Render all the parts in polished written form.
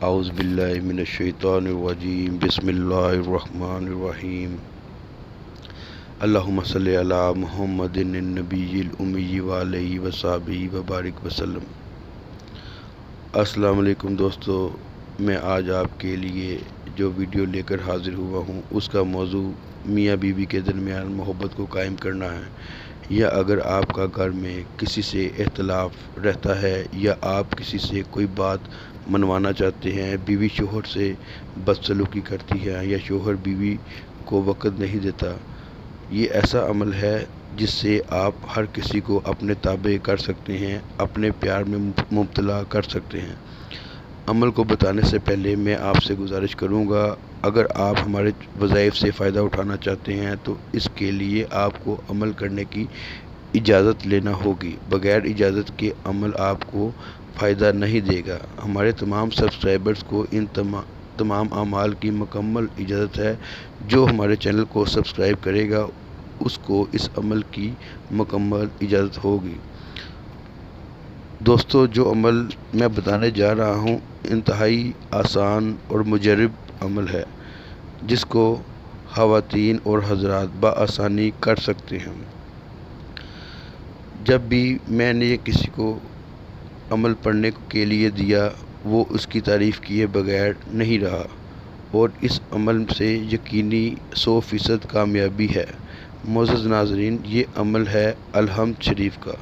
اعوذ باللہ من الشیطان الرجیم بسم اللہ الرحمن الرحیم اللہم صلی علی محمد النبی الامی وعلیہ وصحبہ وبارک وسلم۔ السلام علیکم دوستو، میں آج آپ کے لیے جو ویڈیو لے کر حاضر ہوا ہوں اس کا موضوع میاں بیوی کے درمیان محبت کو قائم کرنا ہے، یا اگر آپ کا گھر میں کسی سے اختلاف رہتا ہے یا آپ کسی سے کوئی بات منوانا چاہتے ہیں، بیوی شوہر سے بدسلوکی کرتی ہے یا شوہر بیوی کو وقت نہیں دیتا، یہ ایسا عمل ہے جس سے آپ ہر کسی کو اپنے تابع کر سکتے ہیں، اپنے پیار میں مبتلا کر سکتے ہیں۔ عمل کو بتانے سے پہلے میں آپ سے گزارش کروں گا، اگر آپ ہمارے وظائف سے فائدہ اٹھانا چاہتے ہیں تو اس کے لیے آپ کو عمل کرنے کی اجازت لینا ہوگی۔ بغیر اجازت کے عمل آپ کو فائدہ نہیں دے گا۔ ہمارے تمام سبسکرائبرز کو ان تمام اعمال کی مکمل اجازت ہے۔ جو ہمارے چینل کو سبسکرائب کرے گا اس کو اس عمل کی مکمل اجازت ہوگی۔ دوستو، جو عمل میں بتانے جا رہا ہوں انتہائی آسان اور مجرب عمل ہے، جس کو خواتین اور حضرات بآسانی کر سکتے ہیں۔ جب بھی میں نے کسی کو عمل پڑھنے کے لیے دیا، وہ اس کی تعریف کیے بغیر نہیں رہا، اور اس عمل سے یقینی 100% کامیابی ہے۔ معزز ناظرین، یہ عمل ہے الحمد شریف کا۔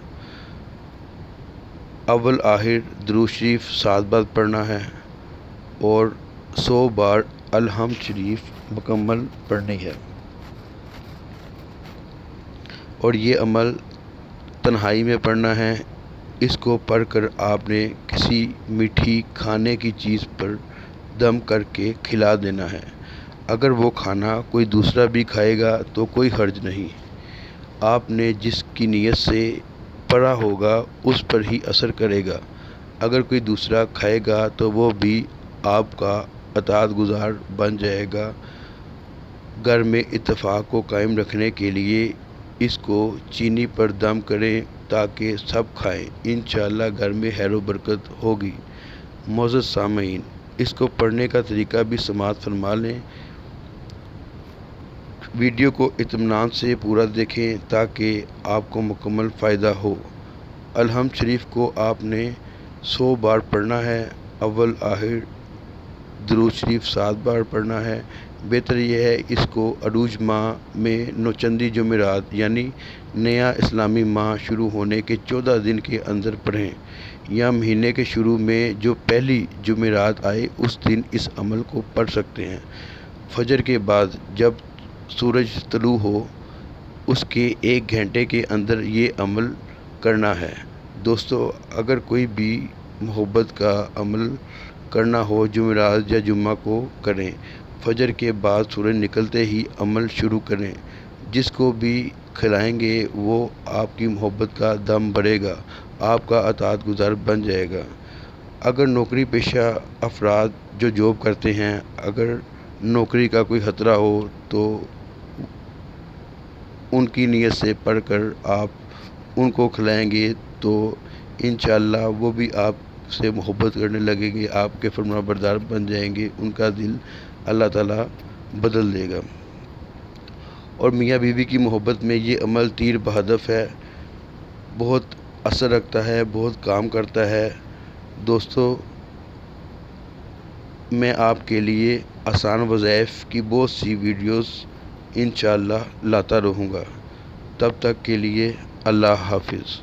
اول آخر درود شریف 7 بار پڑھنا ہے اور 100 بار الحمد شریف مکمل پڑھنی ہے، اور یہ عمل تنہائی میں پڑھنا ہے۔ اس کو پڑھ کر آپ نے کسی میٹھی کھانے کی چیز پر دم کر کے کھلا دینا ہے۔ اگر وہ کھانا کوئی دوسرا بھی کھائے گا تو کوئی حرج نہیں، آپ نے جس کی نیت سے پڑھا ہوگا اس پر ہی اثر کرے گا۔ اگر کوئی دوسرا کھائے گا تو وہ بھی آپ کا اطاعت گزار بن جائے گا۔ گھر میں اتفاق کو قائم رکھنے کے لیے اس کو چینی پر دم کریں تاکہ سب کھائیں، انشاءاللہ گھر میں خیر و برکت ہوگی۔ معزز سامعین، اس کو پڑھنے کا طریقہ بھی سماعت فرما لیں۔ ویڈیو کو اطمینان سے پورا دیکھیں تاکہ آپ کو مکمل فائدہ ہو۔ الحمد شریف کو آپ نے 100 بار پڑھنا ہے۔ اول آخر درود شریف 7 بار پڑھنا ہے۔ بہتر یہ ہے اس کو عروج ماہ میں نوچندی جمعرات یعنی نیا اسلامی ماہ شروع ہونے کے 14 دن کے اندر پڑھیں، یا مہینے کے شروع میں جو پہلی جمعرات آئے اس دن اس عمل کو پڑھ سکتے ہیں۔ فجر کے بعد جب سورج طلوع ہو اس کے 1 گھنٹے کے اندر یہ عمل کرنا ہے۔ دوستو، اگر کوئی بھی محبت کا عمل کرنا ہو جمعرات یا جمعہ کو کریں، فجر کے بعد سورج نکلتے ہی عمل شروع کریں۔ جس کو بھی کھلائیں گے وہ آپ کی محبت کا دم بڑھے گا، آپ کا اطاعت گزار بن جائے گا۔ اگر نوکری پیشہ افراد جو جاب کرتے ہیں، اگر نوکری کا کوئی خطرہ ہو تو ان کی نیت سے پڑھ کر آپ ان کو کھلائیں گے تو انشاءاللہ وہ بھی آپ سے محبت کرنے لگیں گے، آپ کے فرما بردار بن جائیں گے، ان کا دل اللہ تعالیٰ بدل دے گا۔ اور میاں بیوی کی محبت میں یہ عمل تیر بہدف ہے، بہت اثر رکھتا ہے، بہت کام کرتا ہے۔ دوستو، میں آپ کے لیے آسان وظائف کی بہت سی ویڈیوز انشاءاللہ لاتا رہوں گا۔ تب تک کے لیے اللہ حافظ۔